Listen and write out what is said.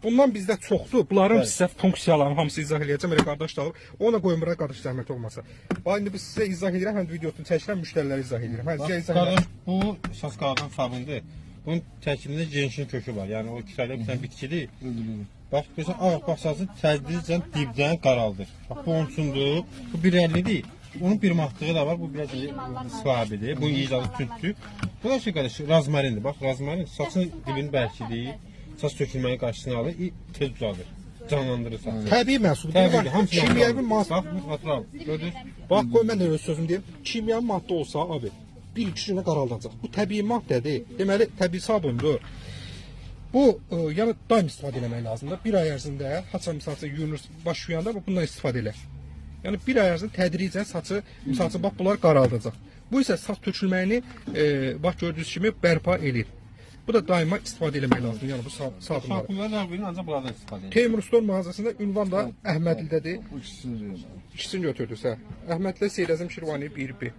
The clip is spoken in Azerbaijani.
Bundan bizdə çoxdur. Bunların sizə funksiyalarını hamısı izah eləyəcəm. Elə qardaş da alıb. Ona qoymura qardaş zəhmət olmasa. Bax indi biz sizə izah edirəm, həm də videosunu çəkirəm, müştərilərə izah edirəm. Hə, sizə izah edirəm. Qardaş, bu saskaladın sabundur. Bunun tərkibində genşin kökü var. Yəni o kisayla bir tane bitkidir. Bax, görürsən, ağ basası tədricən dibdən qaraldır. Bax, bu onsundur. Bu 1.50-dir. Onun bir mahtığı da var. Bu biraz slabidir. Bu icadı tündür. Bu da şey qardaş, razmarindir. Bax, razmarin saçın dibini bərkidir. Saç tökülməyin qarşısını alır, tez uzadır. Canlandırır saçı. Təbii məhsul. Təbii, hamısı kimyəvi maddə. Bax, natural. Gördünüz? Bax, qoy mən də öz sözümü deyim. Kimyəvi maddə olsa, abi, 1-2 günə qaraldacaq. Bu təbii maddədir. Deməli, təbii sabundur. Bu, yəni daim istifadə etmək lazımdır. Bir ay ərzində, haça misal üçün yuyunur, baş yuyanda bundan istifadə elə. Yəni bir ay ərzində tədricən saçı, misal üçün bax bunlar qaraldacaq. Bu isə saç tökülməyini, bax gördüyünüz kimi bərpa edir. Bu da daima istifadə etmək lazımdır. Yəni bu sabunları. Şampunlar nə bilir, ancaq bunlardan istifadə edir. Teymur Store mağazasında ünvan da Əhmədlidədir. Bu ikisini İkisini götürdüsə. Əhmədli Seyrazım Şirvani 1B.